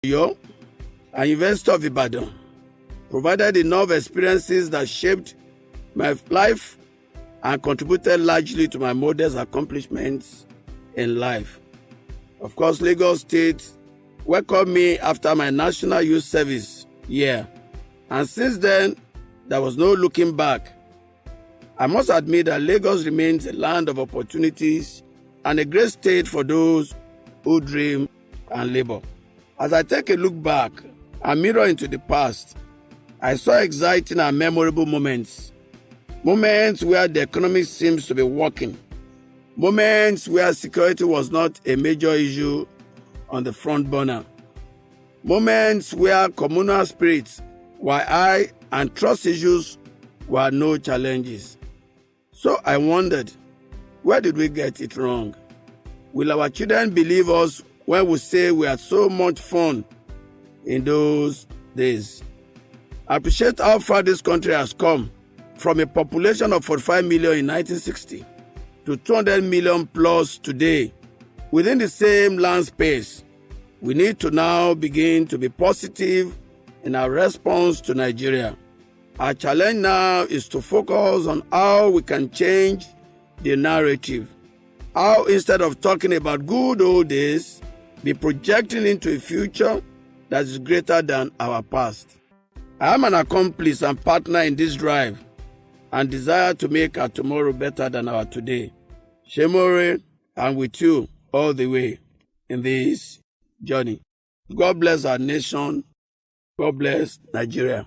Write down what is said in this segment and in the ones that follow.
Oyo and University of Ibadan provided enough experiences that shaped my life and contributed largely to my modest accomplishments in life. Of course, Lagos State welcomed me after my National Youth Service year, and since then, there was no looking back. I must admit that Lagos remains a land of opportunities and a great state for those who dream and labor. As I take a look back and mirror into the past, I saw exciting and memorable moments. Moments where the economy seems to be working. Moments where security was not a major issue on the front burner. Moments where communal spirits were high and trust issues were no challenges. So I wondered, where did we get it wrong? Will our children believe us when we say we had so much fun in those days? I appreciate how far this country has come from a population of 45 million in 1960 to 200 million plus today. Within the same land space, we need to now begin to be positive in our response to Nigeria. Our challenge now is to focus on how we can change the narrative. How instead of talking about good old days, be projecting into a future that is greater than our past. I am an accomplice and partner in this drive and desire to make our tomorrow better than our today. Shemore, I'm with you all the way in this journey. God bless our nation. God bless Nigeria.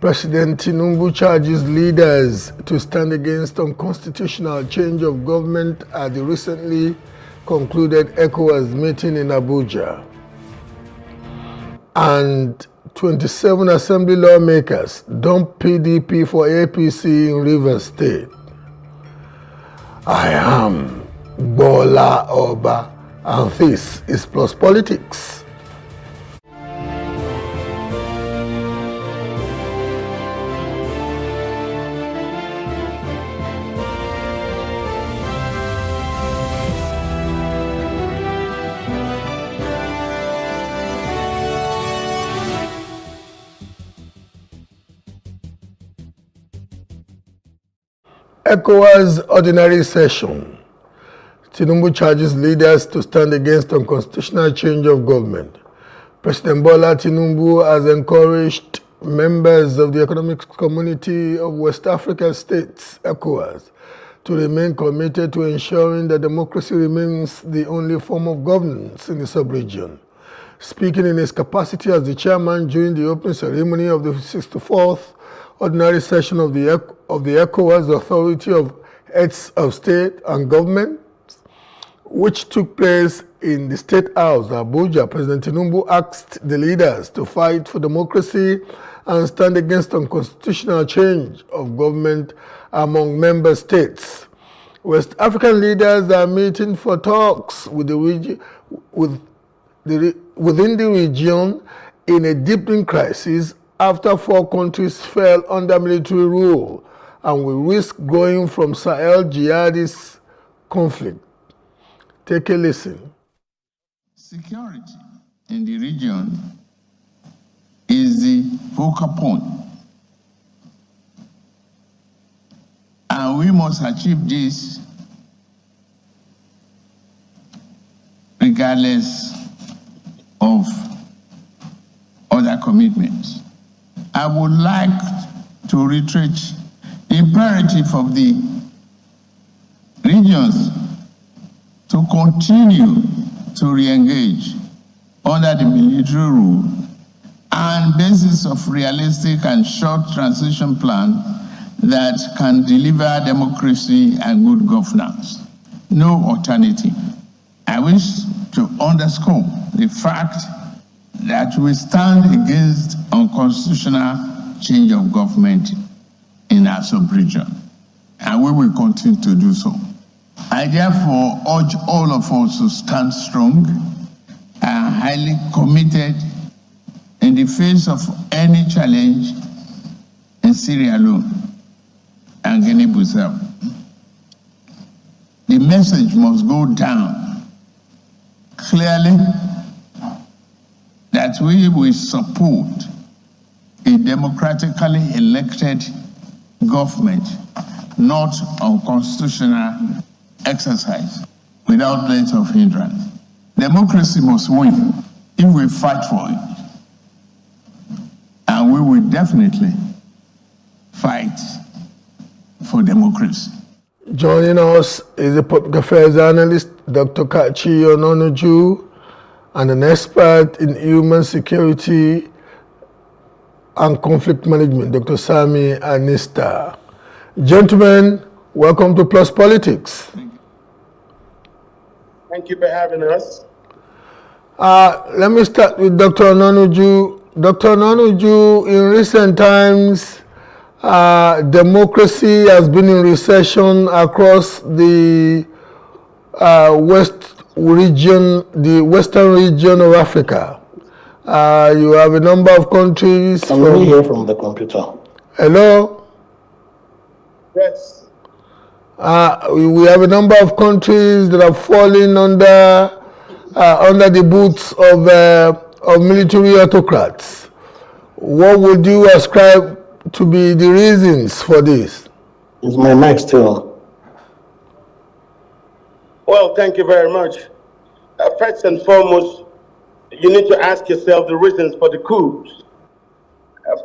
President Tinubu charges leaders to stand against unconstitutional change of government at the recently concluded ECOWAS meeting in Abuja. And 27 assembly lawmakers dump PDP for APC in Rivers State. I am Bola Oba, and this is Plus Politics. ECOWAS ordinary session. Tinubu charges leaders to stand against unconstitutional change of government. President Bola Tinubu has encouraged members of the Economic Community of West African States, ECOWAS, to remain committed to ensuring that democracy remains the only form of governance in the sub-region. Speaking in his capacity as the chairman during the opening ceremony of the 64th ordinary session of the ECOWAS Authority of Heads of State and Government, which took place in the State House, Abuja, President Tinubu asked the leaders to fight for democracy and stand against unconstitutional change of government among member states. West African leaders are meeting for talks within the region in a deepening crisis after 4 countries fell under military rule and will risk growing from Sahel jihadist conflict. Take a listen. Security in the region is the focal point, and we must achieve this regardless of other commitments. I would like to reiterate the imperative of the regions to continue to re-engage under the military rule and basis of realistic and short transition plan that can deliver democracy and good governance. No alternative. I wish to underscore the fact that we stand against unconstitutional change of government in our sub-region, and we will continue to do so. I therefore urge all of us to stand strong and highly committed in the face of any challenge in Sierra Leone and Guinea-Bissau. The message must go down clearly that we will support a democratically elected government, not unconstitutional exercise without let of hindrance. Democracy must win if we fight for it. And we will definitely fight for democracy. Joining us is a public affairs analyst, Dr. Kachi Ononuju, and an expert in human security and conflict management, Dr. Sami Anista. Gentlemen, welcome to Plus Politics. Thank you for having us. Let me start with Dr. Ononuju. Dr. Ononuju, in recent times, democracy has been in recession across the western region of Africa. You have a number of countries. Can we hear from the computer? Hello? Yes. We have a number of countries that are falling under the boots of military autocrats. What would you ascribe to be the reasons for this? Is my mic still? Well, thank you very much. First and foremost, you need to ask yourself the reasons for the coups.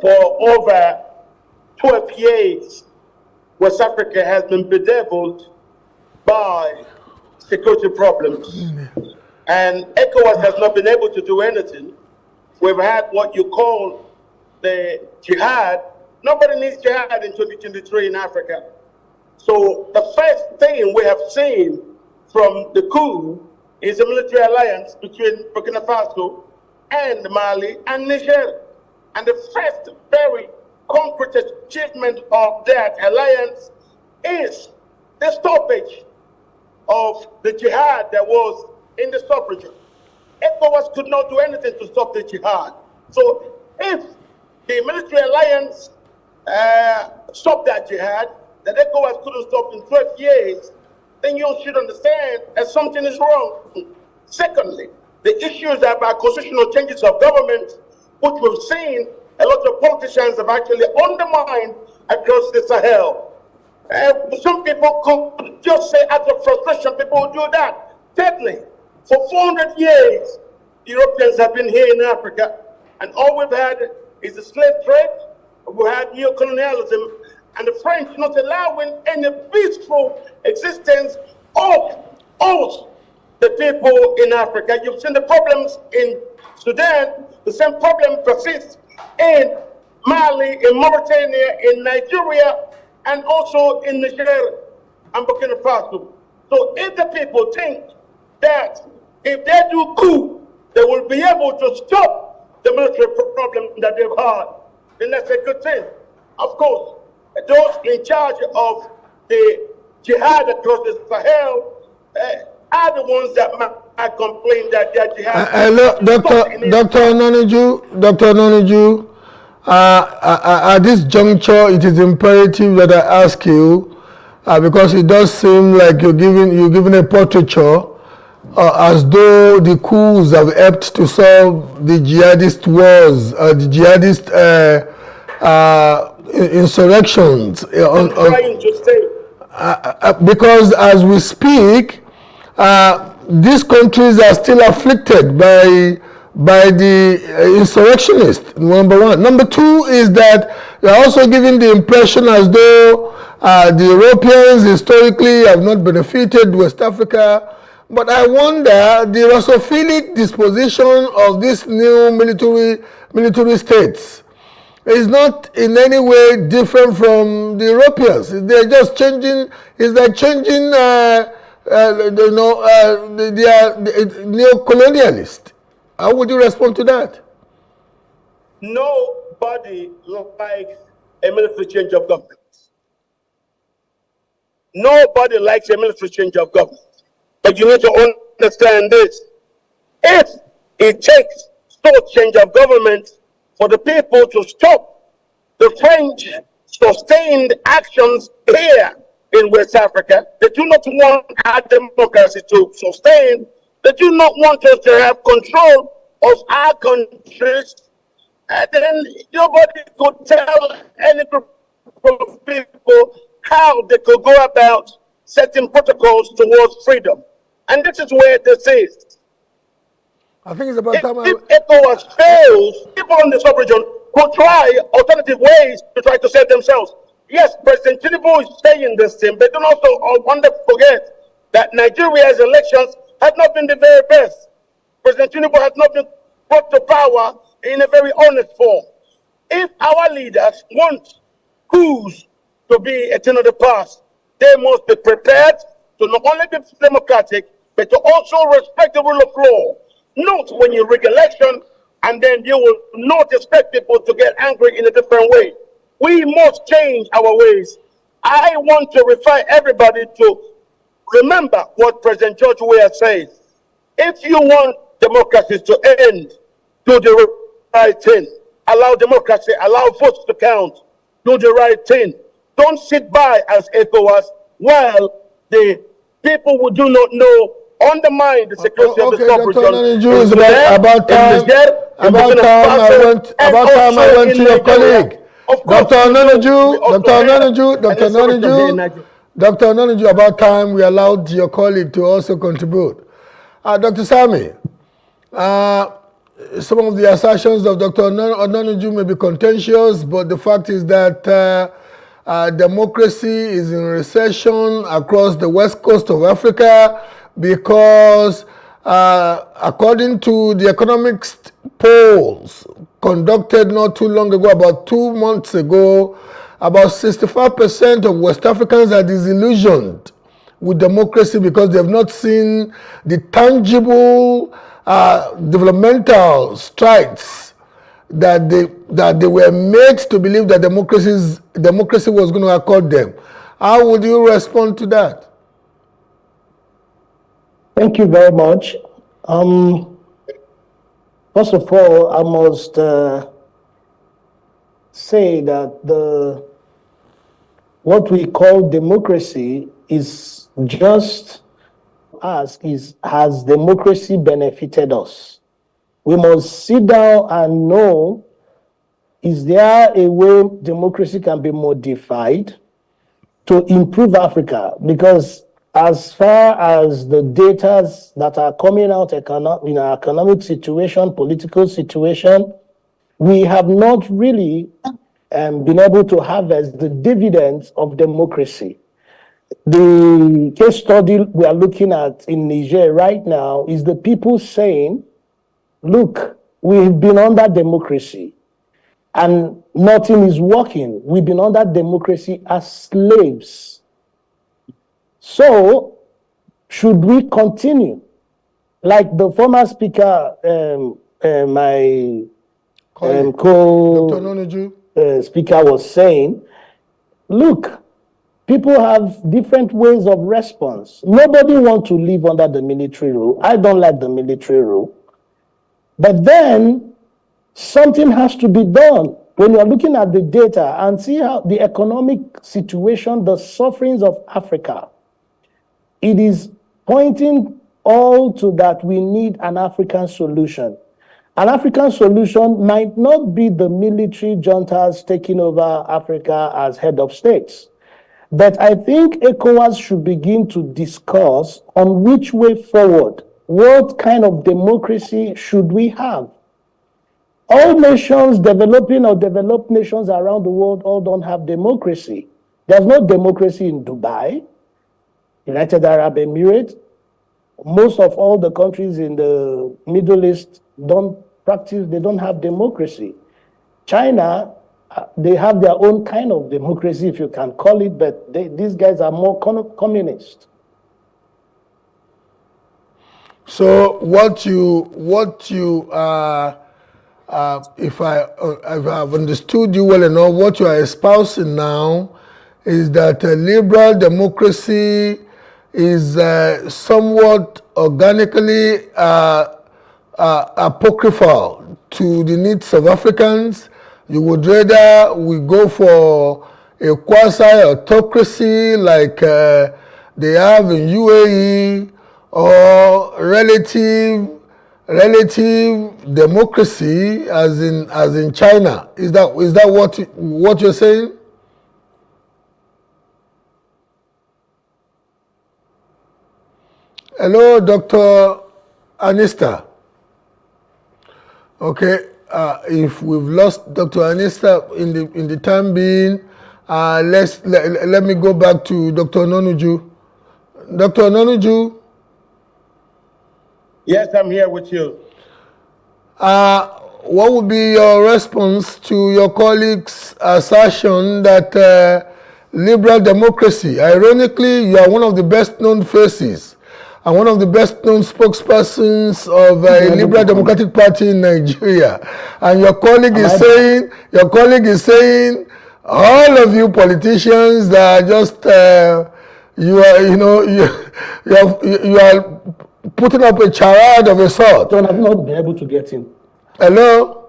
For over 12 years, West Africa has been bedeviled by security problems. And ECOWAS has not been able to do anything. We've had what you call the jihad. Nobody needs jihad in 2023 in Africa. So the first thing we have seen from the coup is a military alliance between Burkina Faso and Mali and Niger. And the first very concrete achievement of that alliance is the stoppage of the jihad that was in the sub-region. ECOWAS could not do anything to stop the jihad. So if the military alliance stopped that jihad, that ECOWAS couldn't stop in 12 years, then you should understand that something is wrong. Secondly, the issues about constitutional changes of government, which we've seen a lot of politicians have actually undermined across the Sahel. Some people could just say out of frustration, people will do that. Thirdly, for 400 years, Europeans have been here in Africa, and all we've had is the slave trade, we had neocolonialism, and the French not allowing any peaceful existence of us, the people in Africa. You've seen the problems in Sudan, the same problem persists in Mali, in Mauritania, in Nigeria, and also in Niger and Burkina Faso. So if the people think that if they do coup, they will be able to stop the military problem that they've had, then that's a good thing. Of course, those in charge of the jihad across the Sahel are the ones that might complain that their jihad. Hello, Dr. Ononuju, at this juncture, it is imperative that I ask you, because it does seem like you're giving a portraiture as though the coups have helped to solve the jihadist wars, the jihadist insurrections. I'm trying to say. Because as we speak, these countries are still afflicted by the insurrectionists, number one. Number two is that they're also giving the impression as though the Europeans historically have not benefited West Africa. But I wonder the Russophilic disposition of these new military states is not in any way different from the Europeans. They're just changing. It's like changing. They are neo-colonialist. How would you respond to that? Nobody likes a military change of government. Nobody likes a military change of government. But you need to understand this. If it takes such change of government for the people to stop the French sustained actions here in West Africa. They do not want our democracy to sustain. They do not want us to have control of our countries. And then nobody could tell any group of people how they could go about setting protocols towards freedom. And this is where this is. I think it's about time. If ECOWAS fails, people in the sub-region could try alternative ways to try to save themselves. Yes, President Tinubu is saying this thing, but don't also want to forget that Nigeria's elections have not been the very best. President Tinubu has not been brought to power in a very honest form. If our leaders want coups to be a thing of the past, they must be prepared to not only be democratic, but to also respect the rule of law. Not when you rig election, and then you will not expect people to get angry in a different way. We must change our ways. I want to refer everybody to remember what President George Weah says. If you want democracy to end, do the right thing. Allow democracy, allow votes to count. Do the right thing. Don't sit by as ECOWAS while the people who do not know undermine the security of the sub-region. About time I went to your colleague. Dr. Onanuju, about time we allowed your colleague to also contribute. Dr. Sami, some of the assertions of Dr. Onanuju may be contentious, but the fact is that democracy is in recession across the west coast of Africa because, according to the economics polls conducted not too long ago, about 2 months ago, about 65% of West Africans are disillusioned with democracy because they have not seen the tangible developmental strides that they were made to believe that democracy was going to accord them. How would you respond to that? Thank you very much. First of all, I must say that what we call democracy is just has democracy benefited us? We must sit down and know, is there a way democracy can be modified to improve Africa? Because as far as the data that are coming out in our economic situation, political situation, we have not really been able to harvest the dividends of democracy. The case study we are looking at in Niger right now is the people saying, look, we've been under democracy and nothing is working. We've been under democracy as slaves. So, should we continue? Like the former speaker, my speaker was saying, look, people have different ways of response. Nobody wants to live under the military rule. I don't like the military rule. But then something has to be done. When you're looking at the data and see how the economic situation, the sufferings of Africa, it is pointing all to that we need an African solution. An African solution might not be the military juntas taking over Africa as head of states. But I think ECOWAS should begin to discuss on which way forward. What kind of democracy should we have? All nations, developing or developed nations around the world, all don't have democracy. There's no democracy in Dubai, United Arab Emirates. Most of all the countries in the Middle East don't have democracy. China, they have their own kind of democracy, if you can call it, but these guys are more communist. So if I've understood you well enough, what you are espousing now is that liberal democracy is somewhat organically apocryphal to the needs of Africans. You would rather we go for a quasi-autocracy like they have in UAE, or relative democracy as in China. Is that what you're saying? Hello, Dr. Anista. Okay, if we've lost Dr. Anista in the time being, let me go back to Dr. Ononuju. Dr. Ononuju. Yes, I'm here with you. What would be your response to your colleague's assertion that liberal democracy, ironically, you are one of the best known faces and one of the best known spokespersons of a liberal democratic party in Nigeria, and your colleague is saying all of you politicians that are just you are putting up a charade of a sort. John, I've not been able to get in. Hello?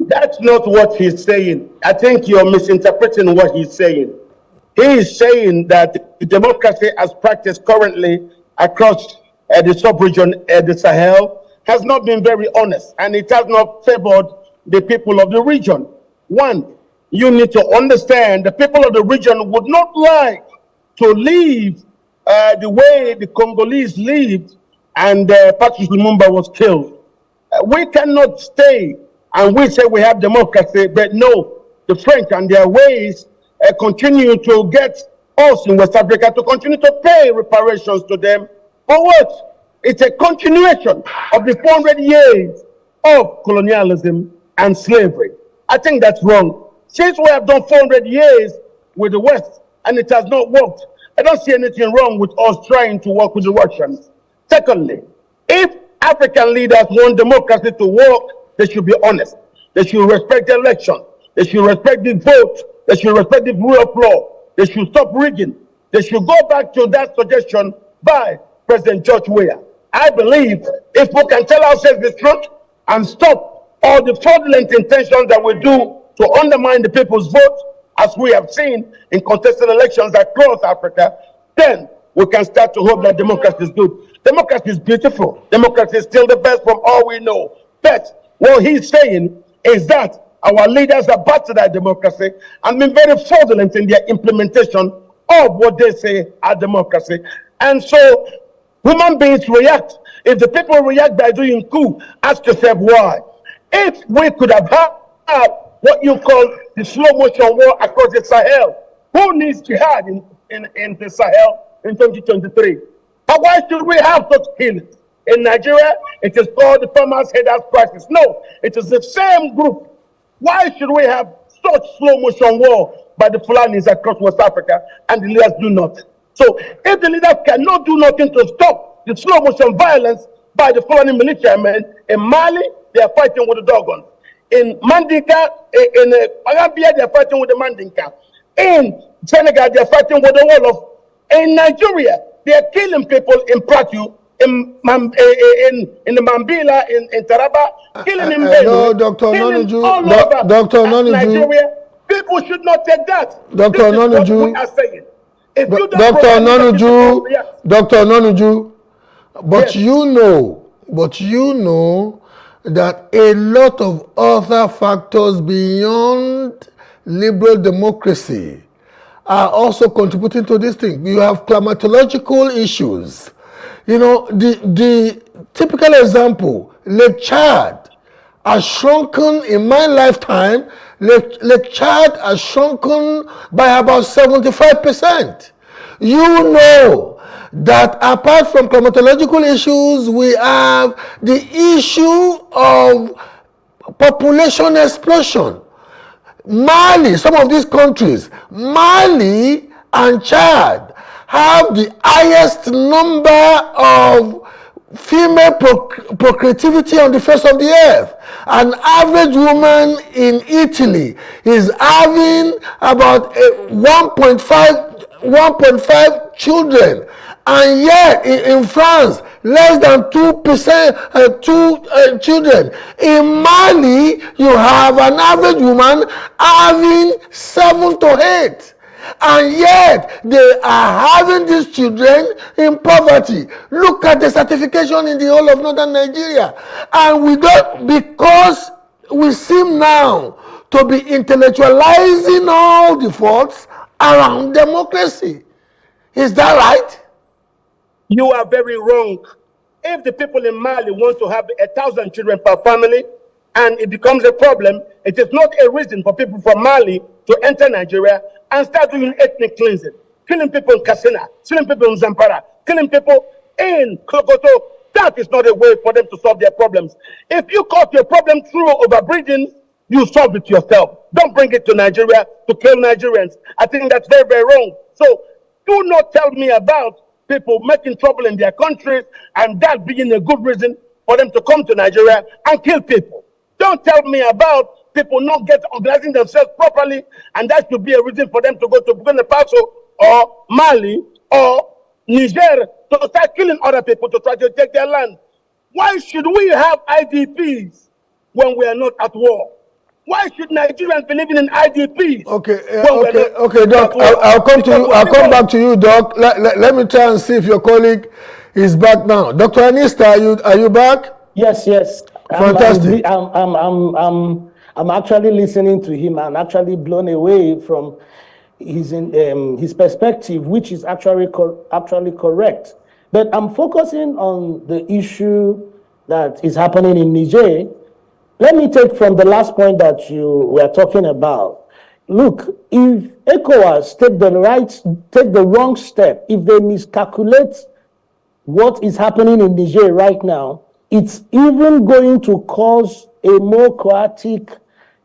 That's not what he's saying. I think you're misinterpreting what he's saying. He is saying that the democracy as practiced currently across the sub-region, the Sahel, has not been very honest, and it has not favored the people of the region. One, you need to understand the people of the region would not like to live the way the Congolese lived and Patrice Lumumba was killed. We cannot stay and we say we have democracy, but no, the French and their ways continue to get us in West Africa to continue to pay reparations to them. For what? It's a continuation of the 400 years of colonialism and slavery. I think that's wrong. Since we have done 400 years with the West and it has not worked, I don't see anything wrong with us trying to work with the Russians. Secondly, if African leaders want democracy to work, they should be honest. They should respect the election. They should respect the vote. They should respect the rule of law. They should stop rigging. They should go back to that suggestion by President George Weah. I believe if we can tell ourselves the truth and stop all the fraudulent intentions that we do to undermine the people's vote, as we have seen in contested elections across Africa, then we can start to hope that democracy is good. Democracy is beautiful. Democracy is still the best from all we know. But what he's saying is that our leaders have bastardized democracy and been very fraudulent in their implementation of what they say are democracy. And so human beings react. If the people react by doing coup, ask yourself why. If we could have had what you call the slow motion war across the Sahel, who needs jihad in the Sahel in 2023? But why should we have such killings? In Nigeria, it is called the Farmers' Headers Crisis. No, it is the same group. Why should we have such slow motion war by the Fulanis across West Africa and the leaders do not? So if the leaders cannot do nothing to stop the slow motion violence by the Fulani militiamen, in Mali, they are fighting with the Dogons. In Mandinka, in Arabia, they are fighting with the Mandinka. In Senegal, they are fighting with the Wolof. In Nigeria, they are killing people in Plateau, in the Mambila, in Taraba, killing in Hello, Dr. Ononuju. Dr. Ononuju. Nigeria. People should not take that. Dr. Ononuju. Dr. Ononuju. But yes. you know that a lot of other factors beyond liberal democracy are also contributing to this thing. You have climatological issues. You know, the typical example, Lake Chad has shrunken in my lifetime. Lake Chad has shrunken by about 75%. You know that apart from climatological issues, we have the issue of population explosion. Mali, some of these countries, Mali and Chad, have the highest number of female procreativity on the face of the earth. An average woman in Italy is having about 1.5 children. And yet, in France, less than 2%, two children. In Mali, you have an average woman having 7 to 8. And yet, they are having these children in poverty. Look at the certification in the whole of northern Nigeria. And we don't, because we seem now to be intellectualizing all the faults around democracy. Is that right? You are very wrong. If the people in Mali want to have 1,000 children per family and it becomes a problem, it is not a reason for people from Mali to enter Nigeria and start doing ethnic cleansing, killing people in Katsina, killing people in Zamfara, killing people in Kokoto. That is not a way for them to solve their problems. If you cause your problem through overbreeding, you solve it yourself. Don't bring it to Nigeria to kill Nigerians. I think that's very, very wrong. So do not tell me about people making trouble in their countries and that being a good reason for them to come to Nigeria and kill people. Don't tell me about people not organizing themselves properly and that should be a reason for them to go to Burkina Faso or Mali or Niger to start killing other people to try to take their land. Why should we have IDPs when we are not at war? Why should Nigerians be living in IDPs? Okay, Doc. I'll come to you. I'll come back to you, Doc. Let me try and see if your colleague is back now. Dr. Anista, are you back? Yes. Fantastic. I'm actually listening to him and actually blown away from his perspective, which is actually correct. But I'm focusing on the issue that is happening in Niger. Let me take from the last point that you were talking about. Look, if ECOWAS take the wrong step, if they miscalculate what is happening in Niger right now, it's even going to cause a more chaotic,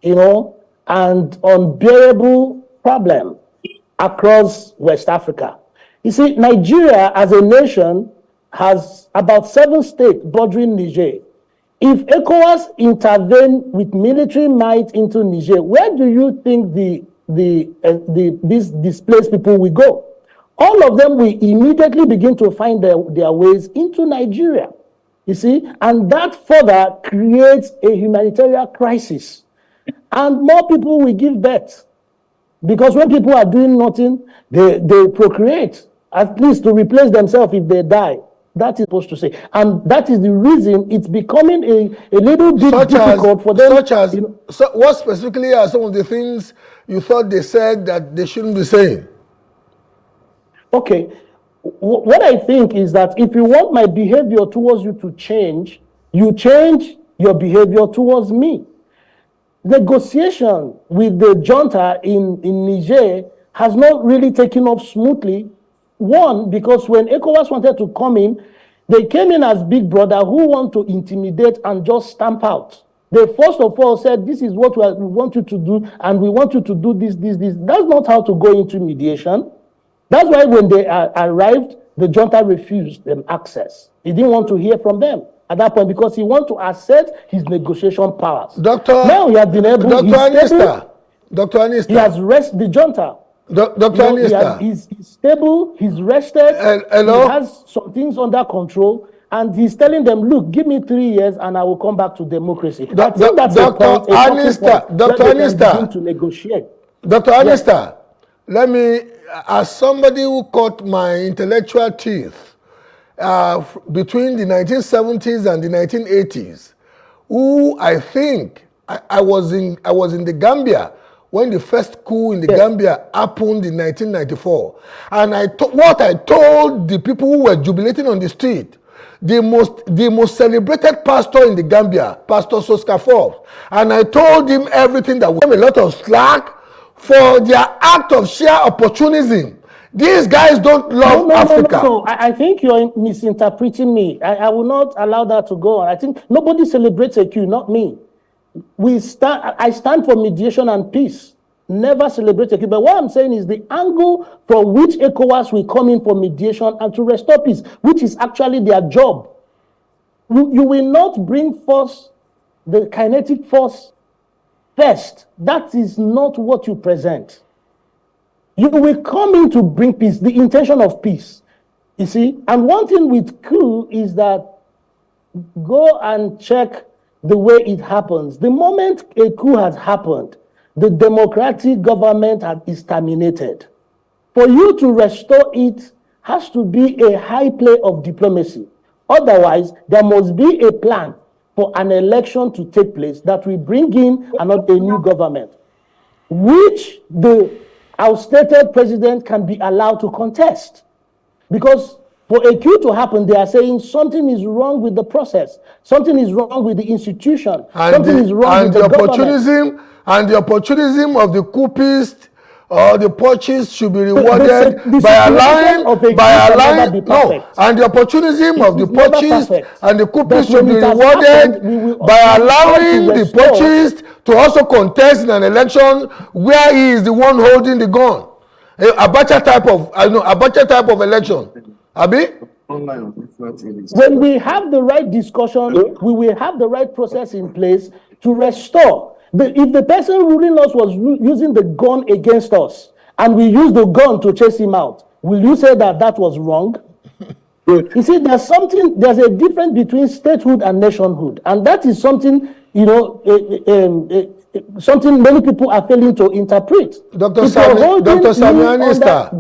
and unbearable problem across West Africa. You see, Nigeria as a nation has about 7 states bordering Niger. If ECOWAS intervene with military might into Niger, where do you think these displaced people will go? All of them will immediately begin to find their ways into Nigeria. You see, and that further creates a humanitarian crisis. And more people will give birth. Because when people are doing nothing, they procreate, at least to replace themselves if they die. That is supposed to say. And that is the reason it's becoming a little bit difficult for them. So what specifically are some of the things you thought they said that they shouldn't be saying? Okay. What I think is that if you want my behavior towards you to change, you change your behavior towards me. Negotiation with the junta in Niger has not really taken off smoothly. One, because when ECOWAS wanted to come in, they came in as big brother who want to intimidate and just stamp out. They first of all said, this is what we want you to do, and we want you to do this. That's not how to go into mediation. That's why when they arrived, the junta refused them access. He didn't want to hear from them at that point because he wanted to assert his negotiation powers. Now he has been able Dr. Anista. He has rested the junta. Dr. Anista. He's stable, he's rested, hello? He has some things under control, and he's telling them, look, give me 3 years and I will come back to democracy. I think that's Dr. Anista, to negotiate. Dr. Anista, let me, as somebody who cut my intellectual teeth between the 1970s and the 1980s, who I think I was in the Gambia when the first coup in the Gambia happened in 1994. And what I told the people who were jubilating on the street, the most celebrated pastor in the Gambia, Pastor Soska Forbes, and I told him everything that was a lot of slack for their act of sheer opportunism. These guys don't love Africa. No. I think you're misinterpreting me. I will not allow that to go on. I think nobody celebrates a coup, not me. I stand for mediation and peace. Never celebrate a coup. But what I'm saying is the angle from which ECOWAS will come in for mediation and to restore peace, which is actually their job. You will not bring force, the kinetic force first. That is not what you present. You will come in to bring peace, the intention of peace. You see, and one thing with coup is that go and check the way it happens. The moment a coup has happened, the democratic government is terminated. For you to restore it has to be a high play of diplomacy. Otherwise, there must be a plan for an election to take place that will bring in a new government, which the outstated president can be allowed to contest. Because for a coup to happen, they are saying something is wrong with the process, something is wrong with the institution, something is wrong with the government. And the opportunism of the coupists or the purchase should be rewarded by allowing, and the opportunism of the purchase and the coupists should be rewarded by allowing the purchase to also contest in an election where he is the one holding the gun. Abacha type of election. Abi? When we have the right discussion, we will have the right process in place to restore. If the person ruling us was using the gun against us and we used the gun to chase him out, will you say that that was wrong? Good. You see, there's a difference between statehood and nationhood, and that is something, something many people are failing to interpret. Dr. Sami Anista,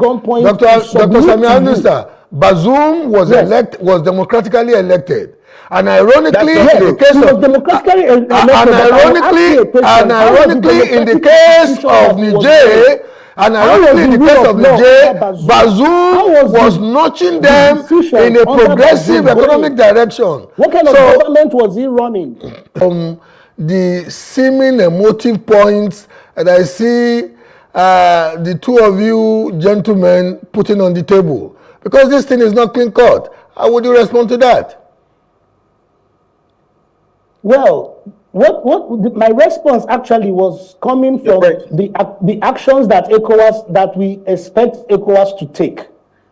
Bazoum was democratically elected. And ironically, in the case of Niger, Bazoum was nudging them in a progressive economic direction. What kind of government was he running? The seeming emotive points that I see the two of you gentlemen putting on the table, because this thing is not clean cut. How would you respond to that? Well, my response actually was coming from the actions that we expect ECOWAS to take,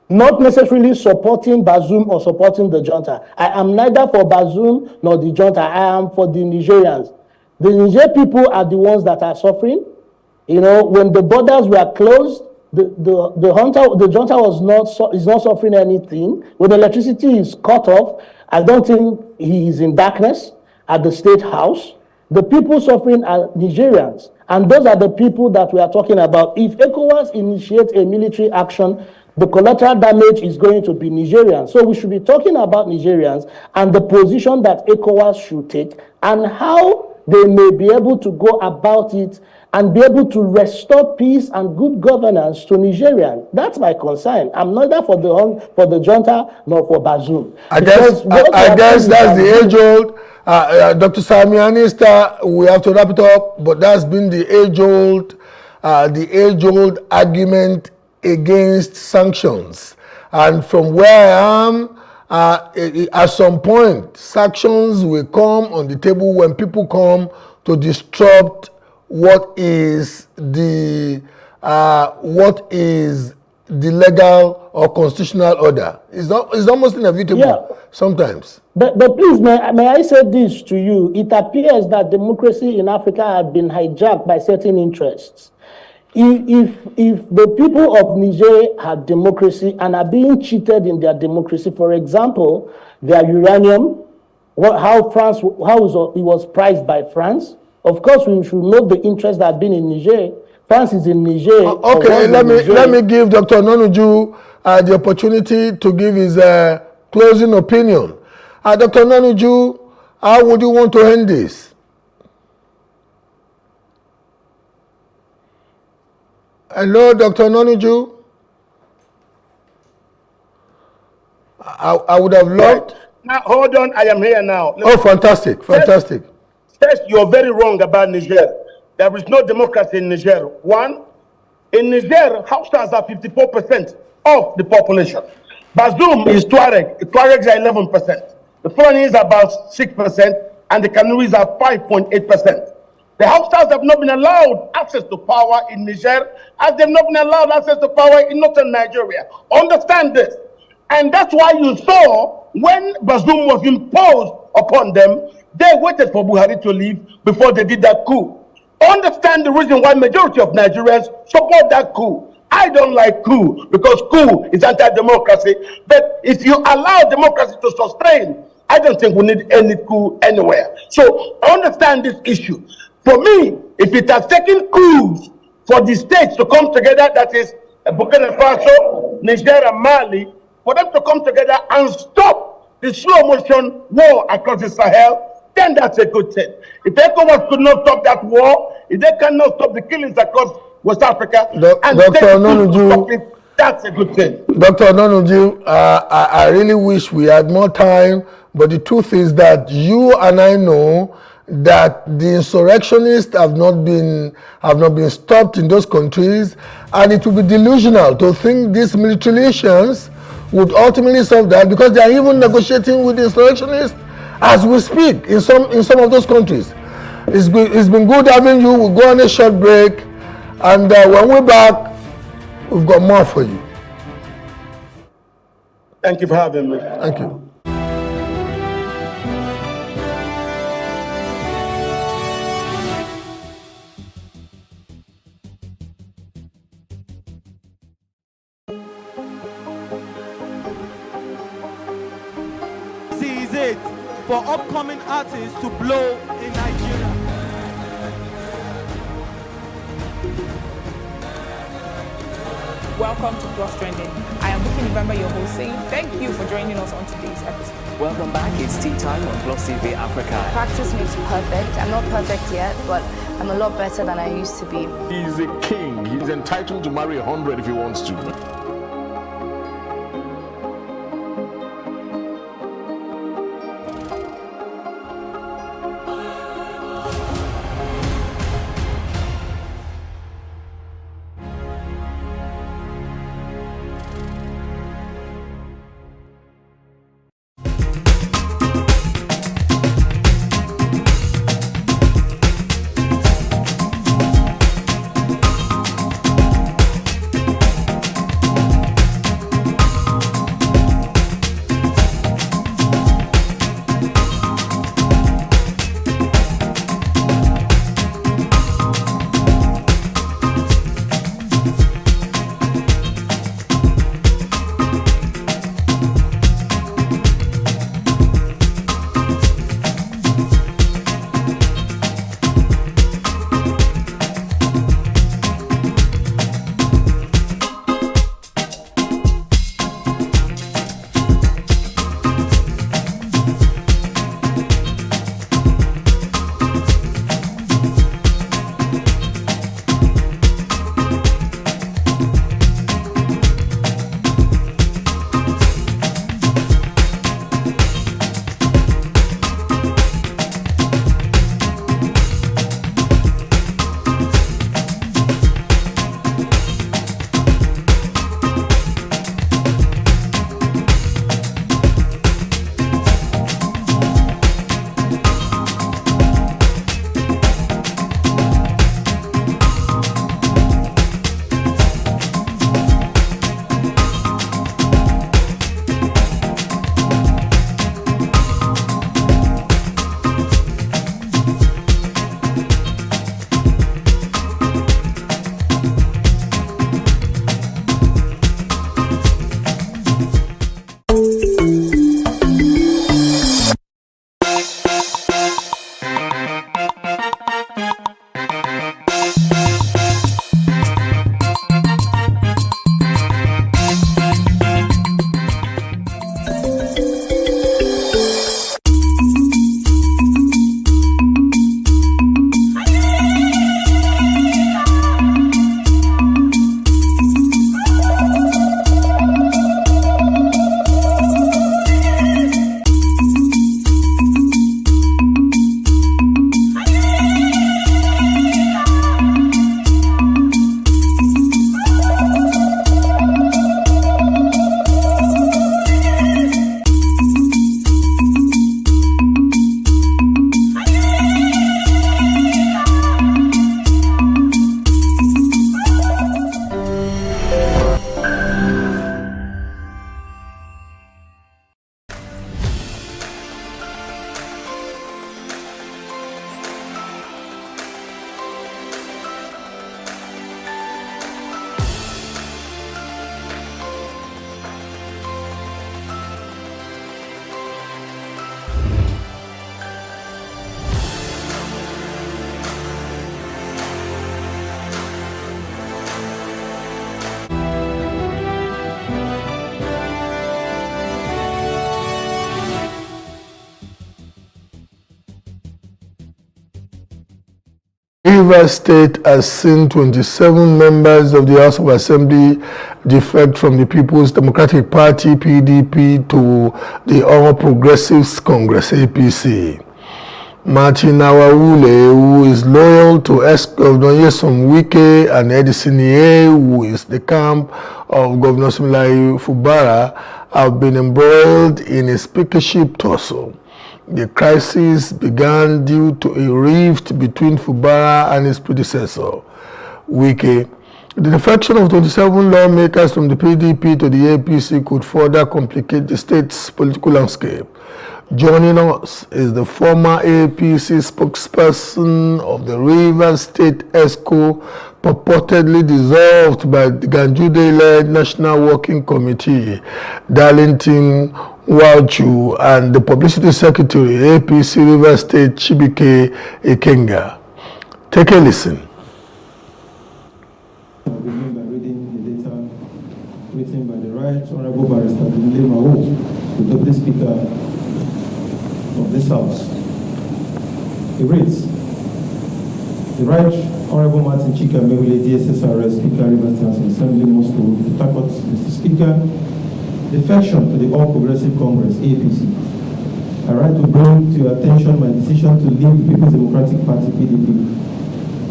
not necessarily supporting Bazoum or supporting the junta. I am neither for Bazoum nor the junta. I am for the Nigerians. The Niger people are the ones that are suffering. When the borders were closed, the junta is not suffering anything. When the electricity is cut off, I don't think he is in darkness at the State House. The people suffering are Nigerians, and those are the people that we are talking about. If ECOWAS initiates a military action, the collateral damage is going to be Nigerians. So we should be talking about Nigerians and the position that ECOWAS should take and how they may be able to go about it and be able to restore peace and good governance to Nigerians. That's my concern. I'm neither for the junta nor for Bazoum. I guess that's the age-old. Dr. Sami Anista, we have to wrap it up, but that's been the age-old argument against sanctions. And from where I am, at some point, sanctions will come on the table when people come to disrupt what is the legal or constitutional order. It's almost inevitable sometimes. But please, may I say this to you? It appears that democracy in Africa has been hijacked by certain interests. If the people of Niger have democracy and are being cheated in their democracy, for example, their uranium, how it was priced by France. Of course, we should know the interests that have been in Niger. France is in Niger. Okay, let me give Dr. Nonuju the opportunity to give his closing opinion. Dr. Nonuju, how would you want to end this? Hello, Dr. Nonuju. I would have loved. Now, hold on, I am here now. Fantastic. First, you're very wrong about Niger. There is no democracy in Niger. One, in Niger, Hausas are 54% of the population. Bazoum is Tuareg. The Tuaregs are 11%. The Fulanis are about 6%, and the Kanuris are 5.8%. The Hausas have not been allowed access to power in Niger, as they've not been allowed access to power in northern Nigeria. Understand this. And that's why you saw when Bazoum was imposed upon them, they waited for Buhari to leave before they did that coup. Understand the reason why majority of Nigerians support that coup. I don't like coup because coup is anti-democracy. But if you allow democracy to sustain, I don't think we need any coup anywhere. So I understand this issue. For me, if it has taken coups for the states to come together, that is Burkina Faso, Niger, and Mali, for them to come together and stop the slow motion war across the Sahel, then that's a good thing. If ECOWAS could not stop that war, if they cannot stop the killings across West Africa, and Dr. Ononuju, that's a good thing. Dr. Ononuju, I really wish we had more time, but the truth is that you and I know that the insurrectionists have not been stopped in those countries, and it would be delusional to think these military relations would ultimately solve that, because they are even negotiating with the insurrectionists as we speak in some of those countries. It's been good having you. We'll go on a short break, and when we're back, we've got more for you. Thank you for having me. Thank you. Is it for upcoming artists to blow in Nigeria? Welcome to Plus Trending. I am Buki November, your host, saying thank you for joining us on today's episode. Welcome back. It's tea time on Plus TV Africa. Practice makes perfect. I'm not perfect yet, but I'm a lot better than I used to be. He's a king. He's entitled to marry 100 if he wants to. Rivers State has seen 27 members of the House of Assembly defect from the People's Democratic Party, PDP, to the All Progressives Congress, APC. Martin Awawule, who is loyal to ex-Governor Nyesom Wike, and Edison Ye, who is the camp of Governor Similayo Fubara, have been embroiled in a speakership tussle. The crisis began due to a rift between Fubara and his predecessor, Wike. The defection of 27 lawmakers from the PDP to the APC could further complicate the state's political landscape. Joining us is the former APC spokesperson of the Rivers State ESCO, purportedly dissolved by the Ganjude-led National Working Committee, Darlington Wachu, and the Publicity Secretary, APC Rivers State, Chibike Ikenga. Take a listen. I'll begin by reading the letter written by the Right Honorable Barrister Dunle Mao, the Deputy Speaker of this House. It reads, the Right Honorable Martin Chika Mewule, DSSRS, Speaker, Rivers State Assembly, Moscow, Port Harcourt, Mr. Speaker, defection to the All Progressive Congress, APC. I write to bring to your attention my decision to leave the People's Democratic Party, PDP.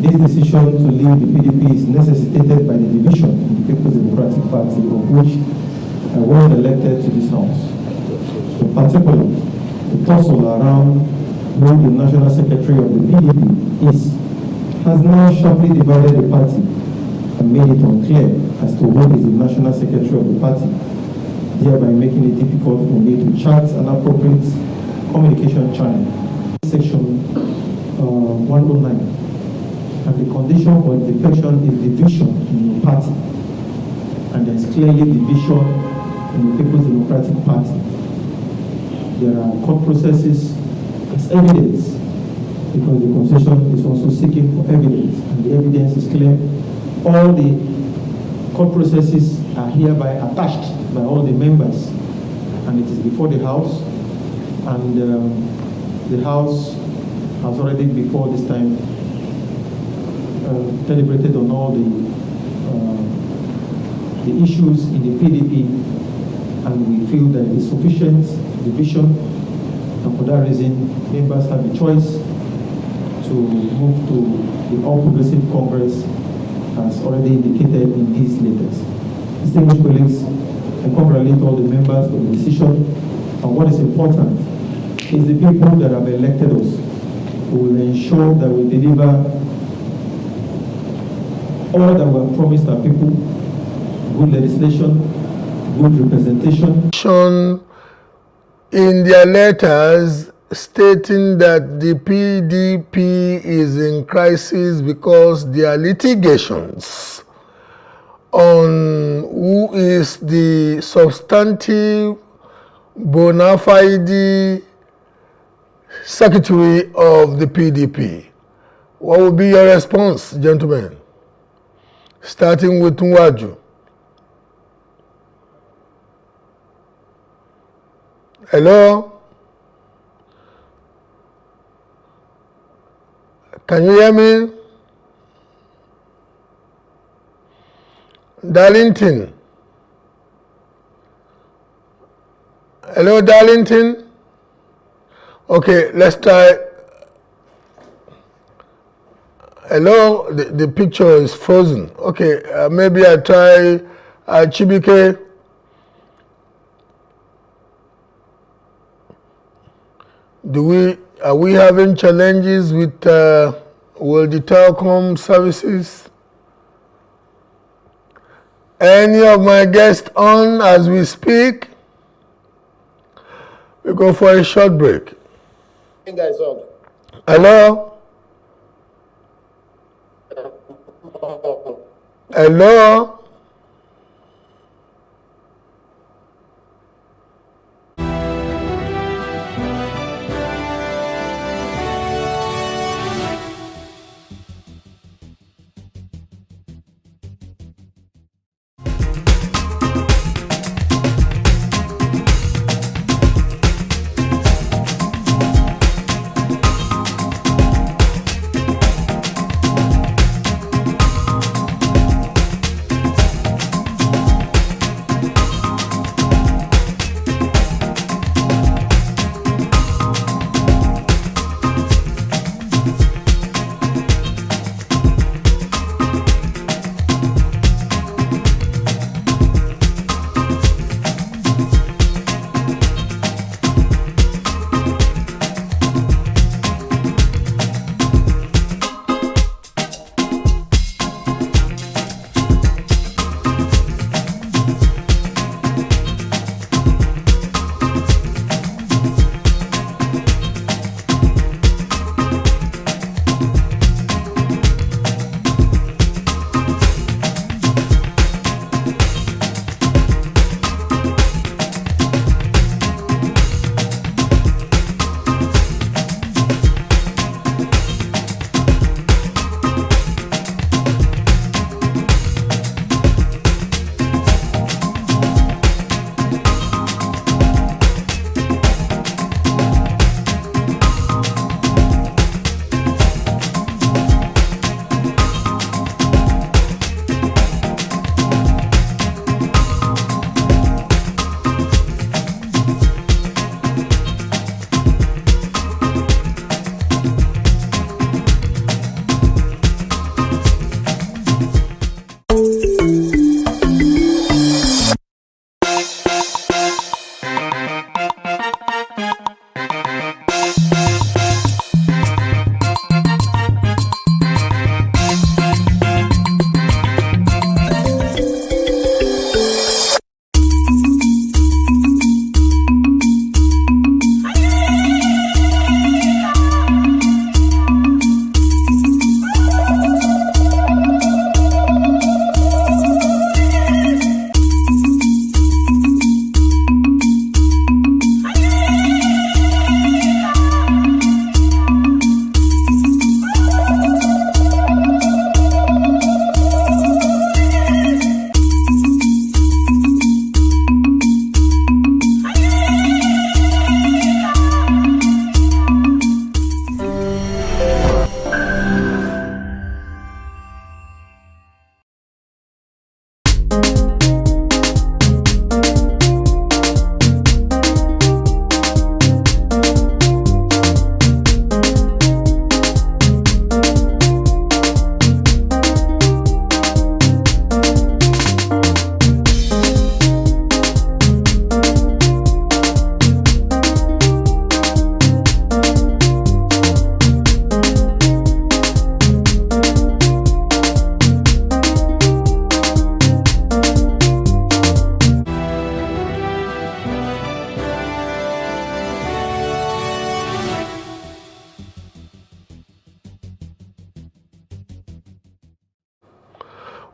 This decision to leave the PDP is necessitated by the division in the People's Democratic Party, of which I was elected to this House. In particular, the tussle around who the National Secretary of the PDP is has now sharply divided the party and made it unclear as to who is the National Secretary of the party, thereby making it difficult for me to chart an appropriate communication channel. Section 109. And the condition for defection is division in your party. And there's clearly division in the People's Democratic Party. There are court processes as evidence, because the Constitution is also seeking for evidence, and the evidence is clear. All the court processes are hereby attached by all the members, and it is before the House, and the House has already before this time deliberated on all the issues in the PDP, and we feel there is sufficient division, and for that reason, members have the choice to move to the All Progressive Congress, as already indicated in these letters. Distinguished colleagues, I congratulate all the members for the decision, and what is important is the people that have elected us who will ensure that we deliver all that we have promised our people: good legislation, good representation. In their letters stating that the PDP is in crisis because there are litigations on who is the substantive bona fide secretary of the PDP. What would be your response, gentlemen? Starting with Nwaju. Hello? Can you hear me? Darlington. Hello, Darlington? Okay, let's try. Hello, the picture is frozen. Okay, maybe I try Chibike. Are we having challenges with World Telecom services? Any of my guests on as we speak? We go for a short break. Hello? Hello?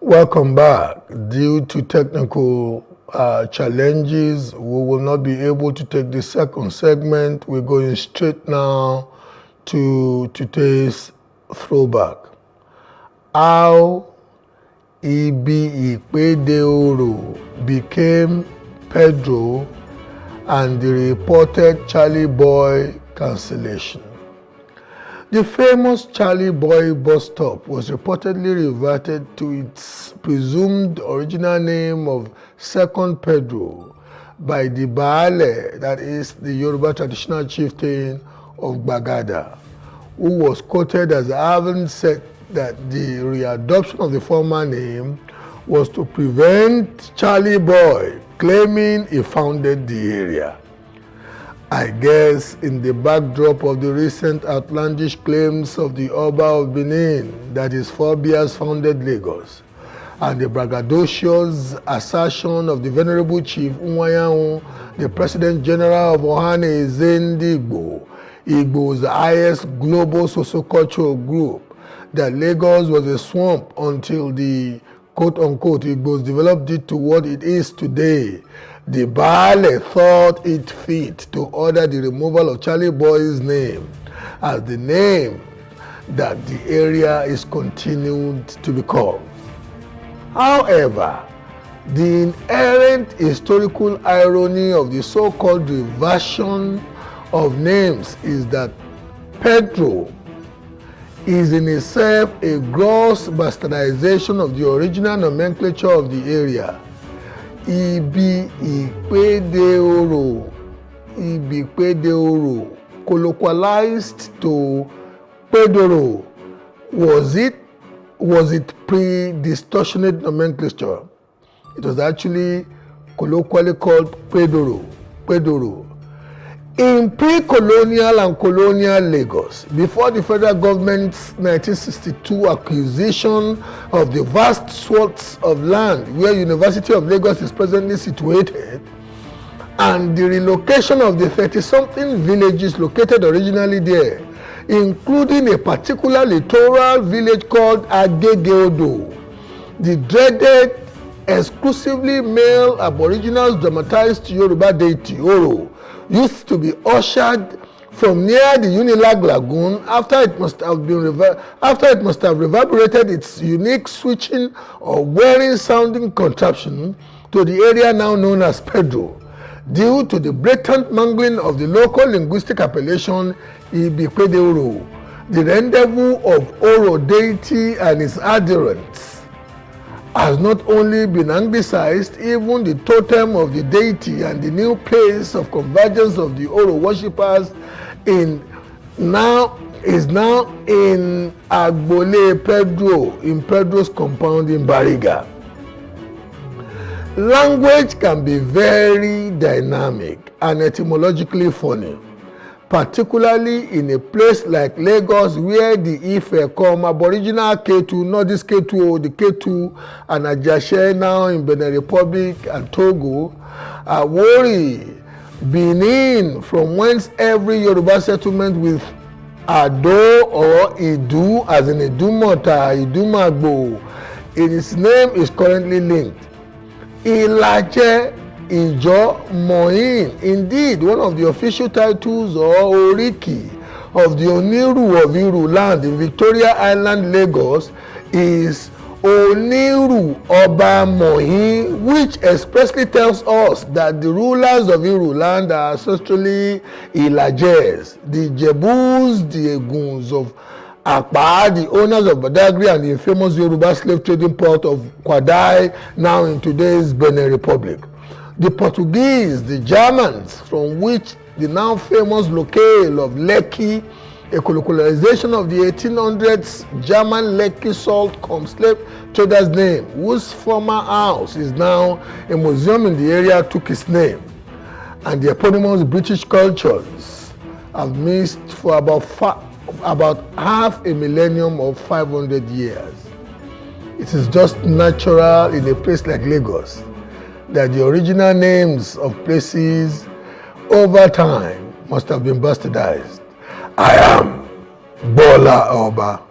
Welcome back. Due to technical challenges, we will not be able to take the second segment. We're going straight now to today's throwback. How Ibi Ikpedeoro became Pedro and the reported Charlie Boy cancellation. The famous Charlie Boy bus stop was reportedly reverted to its presumed original name of Second Pedro by the Baale, that is the Yoruba traditional chieftain of Gbagada, who was quoted as having said that the readoption of the former name was to prevent Charlie Boy claiming he founded the area. I guess in the backdrop of the recent outlandish claims of the Oba of Benin that his forebears founded Lagos, and the braggadocious assertion of the Venerable Chief Nwayahu, the President General of Ohane Zendigbo, Igbo's highest global socio-cultural group, that Lagos was a swamp until the quote-unquote Igbos developed it to what it is today, the Baale thought it fit to order the removal of Charlie Boy's name as the name that the area is continued to be called. However, the inherent historical irony of the so-called reversion of names is that Pedro is in itself a gross bastardization of the original nomenclature of the area. Ibi Ikpedeoro, colloquialized to Pedro. Was it pre-distortionate nomenclature? It was actually colloquially called Pedro. In pre-colonial and colonial Lagos, before the federal government's 1962 acquisition of the vast swaths of land where University of Lagos is presently situated, and the relocation of the 30-something villages located originally there, including a particular littoral village called Agegeodo, the dreaded exclusively male aboriginals dramatized Yoruba deity Oro used to be ushered from near the Unilag Lagoon after it must have reverberated its unique switching or whirring sounding contraption to the area now known as Pedro, due to the blatant mangling of the local linguistic appellation Ibikpedeoro, the rendezvous of Oro deity and its adherents. Has not only been anglicized, even the totem of the deity and the new place of convergence of the Oro worshippers is now in Agbole Pedro, in Pedro's compound in Bariga. Language can be very dynamic and etymologically funny, particularly in a place like Lagos where the Ife come aboriginal Ketu, not this Ketu, the Ketu and Ajashe now in Benin Republic and Togo, Awori, Benin, from whence every Yoruba settlement with Ado or Idu, as in Idumota, Idumagbo, in its name is currently linked. Ilaje, Ijo, Mohin, indeed one of the official titles or Oriki of the Oniru of Iru land in Victoria Island, Lagos, is Oniru Oba Mohin, which expressly tells us that the rulers of Iru land are ancestrally Ilajes, the Jebus, the Eguns of Akpa, the owners of Badagry and the infamous Yoruba slave trading port of Kwadai, now in today's Benin Republic. The Portuguese, the Germans, from which the now famous locale of Lekki, a colloquialization of the 1800s German Lekki salt cum slave trader's name, whose former house is now a museum in the area, took his name. And the eponymous British cultures have missed for about half a millennium or 500 years. It is just natural in a place like Lagos that the original names of places over time must have been bastardized. I am Bola Oba.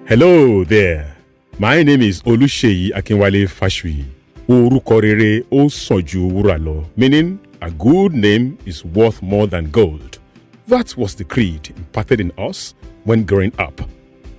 Hello there. My name is Oluseyi Akinwale Fashui. Orúkọ rere ó sàn ju wúrà lọ, meaning a good name is worth more than gold. That was the creed imparted in us when growing up.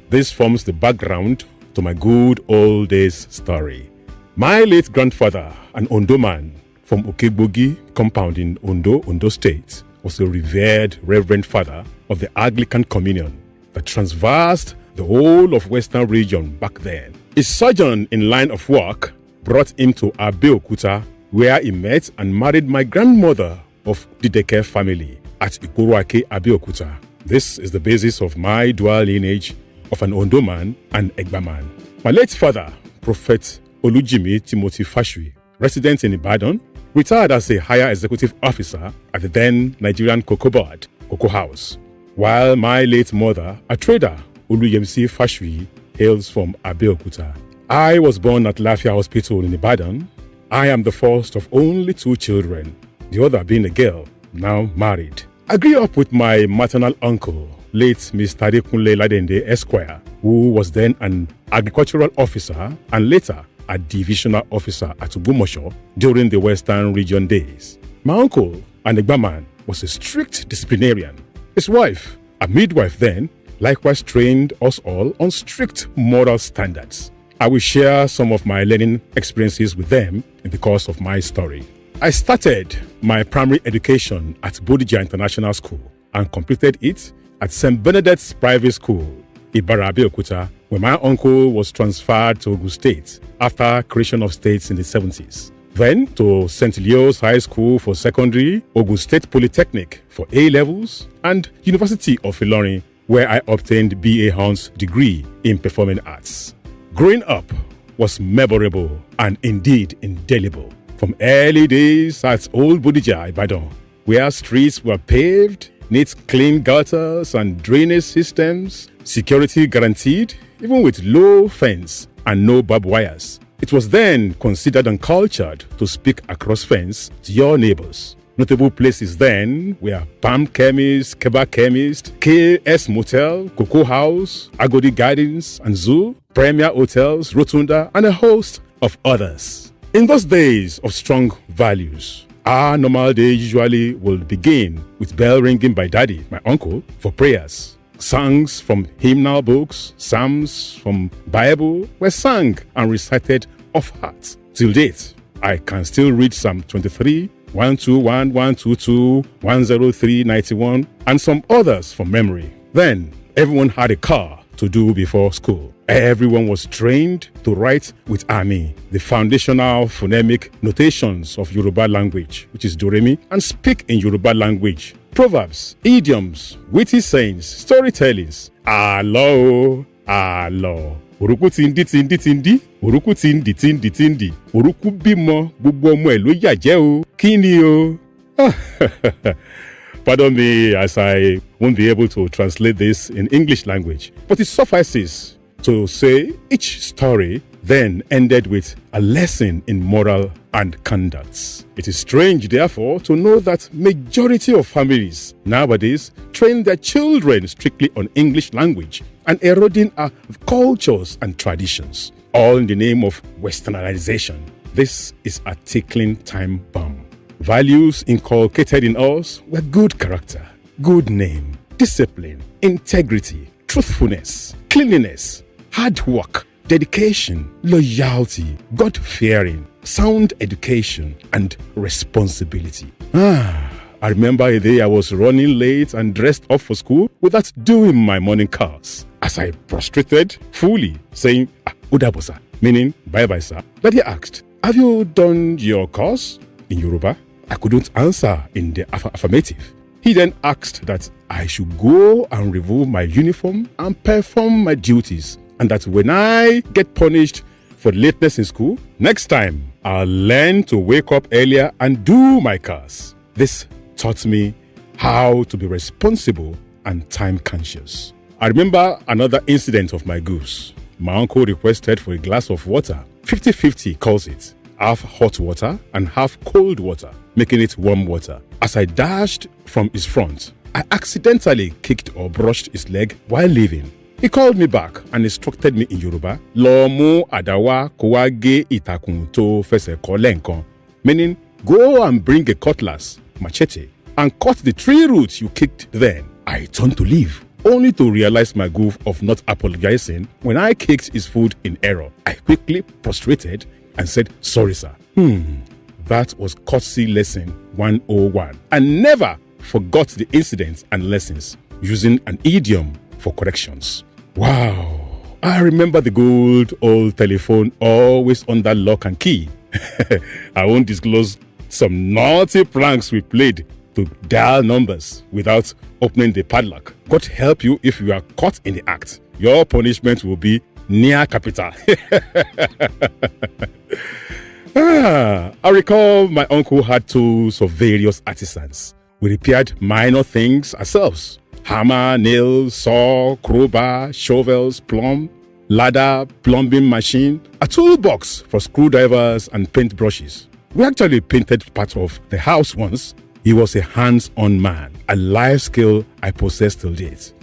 This forms the background to my good old days story. My late grandfather, an Ondo man from Okegbogi compound in Ondo State, was a revered Reverend Father of the Anglican Communion that traversed the whole of Western region back then. His sojourn in line of work brought him to Abeokuta, where he met and married my grandmother of the Deke family at Ikuruake, Abeokuta. This is the basis of my dual lineage of an Ondo man and Egba man. My late father, Prophet Olujimi Timothy Fashui, resident in Ibadan, retired as a higher executive officer at the then Nigerian Cocoa Board, Cocoa House, while my late mother, a trader, Oluyemisi Fashui, hails from Abeokuta. I was born at Lafia Hospital in Ibadan. I am the first of only 2 children, the other being a girl, now married. I grew up with my maternal uncle, late Mr. Adekunle Ladende Esquire, who was then an agricultural officer and later a divisional officer at Ogbomoso during the Western region days. My uncle, an Egba man, was a strict disciplinarian. His wife, a midwife then, likewise trained us all on strict moral standards. I will share some of my learning experiences with them in the course of my story. I started my primary education at Bodija International School and completed it at St. Benedict's Private School, Ibara, Abeokuta, where my uncle was transferred to Ogun State after creation of states in the 70s. Then to St. Leo's High School for Secondary, Ogun State Polytechnic for A-levels, and University of Ilorin, where I obtained B.A. Hans degree in Performing Arts. Growing up was memorable and indeed indelible. From early days at Old Bodija, Ibadan, where streets were paved, neat clean gutters and drainage systems, security guaranteed, even with low fence and no barbed wires. It was then considered uncultured to speak across fence to your neighbors. Notable places then were Palm Chemist, Keba Chemist, KS Motel, Cocoa House, Agodi Gardens and Zoo, Premier Hotels, Rotunda, and a host of others. In those days of strong values, our normal day usually will begin with bell ringing by Daddy, my uncle, for prayers. Songs from hymnal books, psalms from Bible were sung and recited off heart. Till date, I can still read Psalm 23, 121, 122, 103, 91, and some others from memory. Then, everyone had a car to do before school. Everyone was trained to write with Ami, the foundational phonemic notations of Yoruba language, which is Doremi, and speak in Yoruba language. Proverbs, idioms, witty sayings, storytellings. Alo, alo. Oruku tindi tindi tindi, oruku tindi tindi tindi, oruku bimo, gbogbo ọmọ ẹ̀ ló yàjẹ́ o, kíni o. Pardon me as I won't be able to translate this in English language, but it suffices to say each story then ended with a lesson in moral and conduct. It is strange, therefore, to know that majority of families nowadays train their children strictly on English language and eroding our cultures and traditions, all in the name of westernization. This is a tickling time bomb. Values inculcated in us were good character, good name, discipline, integrity, truthfulness, cleanliness, hard work, dedication, loyalty, God-fearing, sound education, and responsibility. I remember a day I was running late and dressed up for school without doing my morning cars. As I prostrated fully, saying, Udabosa, meaning bye-bye, sir, Daddy asked, have you done your course in Yoruba? I couldn't answer in the affirmative. He then asked that I should go and remove my uniform and perform my duties, and that when I get punished for lateness in school, next time I'll learn to wake up earlier and do my cars. This taught me how to be responsible and time conscious. I remember another incident of my goose. My uncle requested for a glass of water. 50-50 calls it. Half hot water and half cold water, making it warm water. As I dashed from his front, I accidentally kicked or brushed his leg while leaving. He called me back and instructed me in Yoruba, Lọ mú àdá wá kó wá gé ìtàkùn tó fẹsẹ̀ kọ lẹ́ǹkan, meaning go and bring a cutlass, machete, and cut the tree roots you kicked then. I turned to leave, only to realize my goof of not apologizing when I kicked his foot in error. I quickly prostrated and said, sorry, sir. That was courtesy lesson 101. I never forgot the incidents and lessons, using an idiom for corrections. Wow. I remember the good old telephone always under lock and key. I won't disclose some naughty pranks we played to dial numbers without opening the padlock. God help you if you are caught in the act. Your punishment will be near capital. I recall my uncle had tools of various artisans. We repaired minor things ourselves. Hammer, nail, saw, crowbar, shovels, plumb, ladder, plumbing machine, a toolbox for screwdrivers and paint brushes. We actually painted part of the house once. He was a hands-on man, a life skill I possess till date.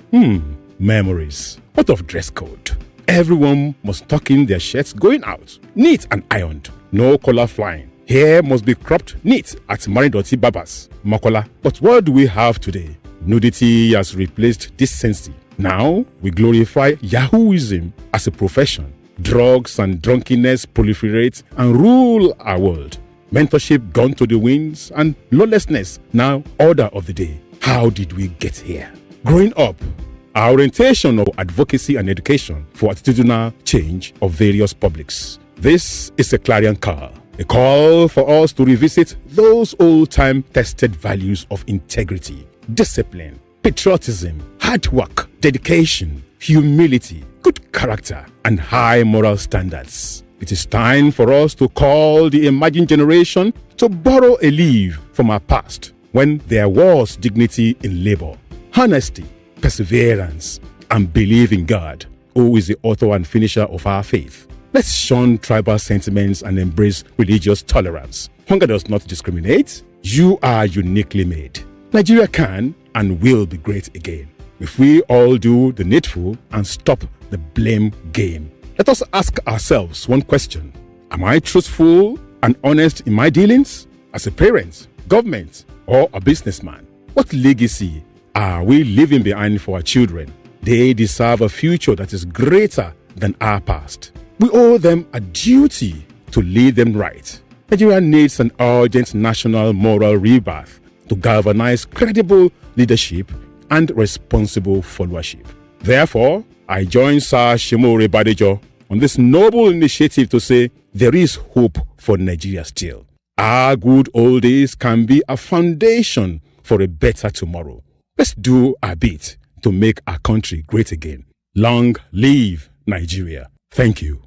Memories. What of dress code? Everyone must tuck in their shirts going out, neat and ironed. No collar flying. Hair must be cropped neat at Maridoti Babas, Makola. But what do we have today? Nudity has replaced decency. Now we glorify Yahooism as a profession. Drugs and drunkenness proliferate and rule our world. Mentorship gone to the winds and lawlessness now order of the day. How did we get here? Growing up, our orientation of advocacy and education for attitudinal change of various publics. This is a clarion call. A call for us to revisit those old-time tested values of integrity, discipline, patriotism, hard work, dedication, humility, good character, and high moral standards. It is time for us to call the emerging generation to borrow a leaf from our past when there was dignity in labor, honesty, perseverance, and belief in God, who is the author and finisher of our faith. Let's shun tribal sentiments and embrace religious tolerance. Hunger does not discriminate. You are uniquely made. Nigeria can and will be great again if we all do the needful and stop the blame game. Let us ask ourselves one question. Am I truthful and honest in my dealings? As a parent, government, or a businessman? What legacy are we leaving behind for our children? They deserve a future that is greater than our past. We owe them a duty to lead them right. Nigeria needs an urgent national moral rebirth to galvanize credible leadership and responsible followership. Therefore, I join Sir Shimore Badejo on this noble initiative to say there is hope for Nigeria still. Our good old days can be a foundation for a better tomorrow. Let's do our bit to make our country great again. Long live Nigeria. Thank you.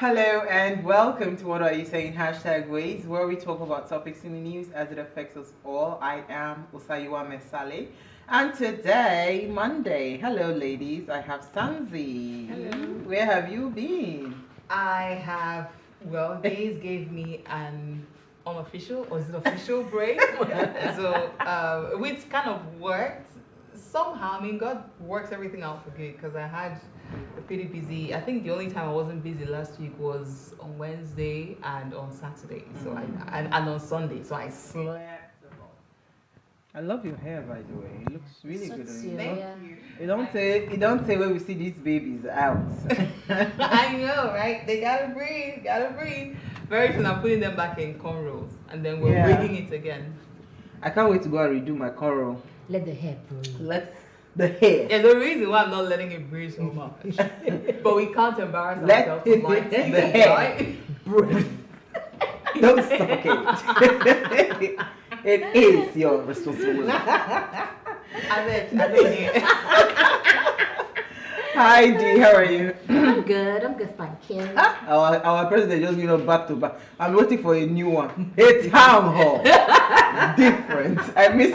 Hello and welcome to What Are You Saying? #Ways, where we talk about topics in the news as it affects us all. I am Usayiwa Mesale, and today, Monday. Hello, ladies. I have Sanzi. Hello. Where have you been? I have, well, Days gave me an unofficial, or is it official break? So, which kind of worked. somehow, I mean, God works everything out for good because I had a pretty busy. I think the only time I wasn't busy last week was on Wednesday and on Saturday. So and on Sunday. So I slept. I love your hair, by the way. It looks really good on you. Thank you. You don't say when we see these babies out. I know, right? They gotta breathe, Very soon I'm putting them back in cornrows and then we're rigging it again. I can't wait to go and redo my cornrow. Let the hair breathe. The hair. There's a reason why I'm not letting it breathe so much. But we can't embarrass ourselves to lie to you, the hair right? breathe. Don't suffocate. It is your responsibility. Hi Dee, how are you? I'm good, thank you. Our president just back to back. I'm waiting for a new one. A town hall. Different. I miss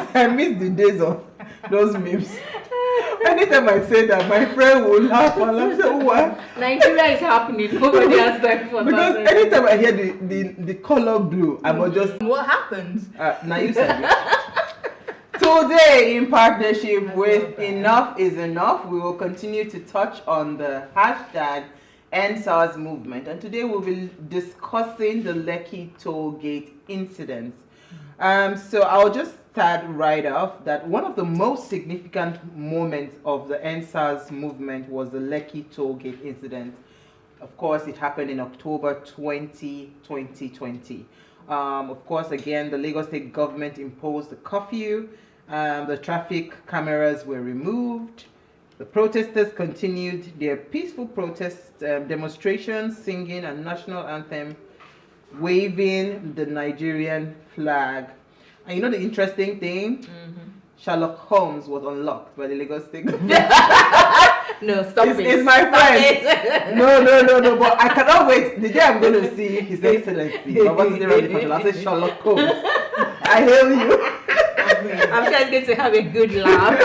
the days of those memes. Anytime I say that, my friend will laugh and laugh. Say, what? Nigeria is happening. Nobody has time for because that. Anytime I hear the color blue, I will just. What happened? Now you said it. Today, in partnership with Enough is Enough, we will continue to touch on the hashtag EndSARS movement. And today we'll be discussing the Lekki toll gate incident. So I'll just start right off that one of the most significant moments of the EndSARS movement was the Lekki toll gate incident. Of course, it happened in October 2020. Of course, again, the Lagos State government imposed a curfew. The traffic cameras were removed. The protesters continued their peaceful protest demonstrations, singing a national anthem, waving the Nigerian flag. And you know the interesting thing? Sherlock Holmes was unlocked by the Lagos State government. No, stop it. It's my friend. No. But I cannot wait. The day I'm going to see His Excellency, I'll say Sherlock Holmes. I hail you. I'm sure it's going to have a good laugh.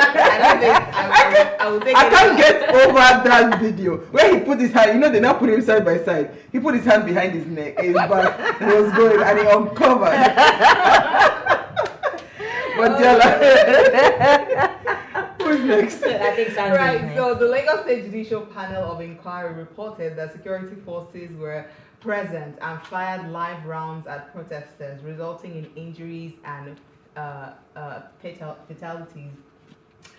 I can't get over that video where he put his hand. You know, they now put him side by side. He put his hand behind his neck, his back, and he was going, and he uncovered. But who's next? I think right. So the Lagos State Judicial Panel of Inquiry reported that security forces were present and fired live rounds at protesters, resulting in injuries and fatalities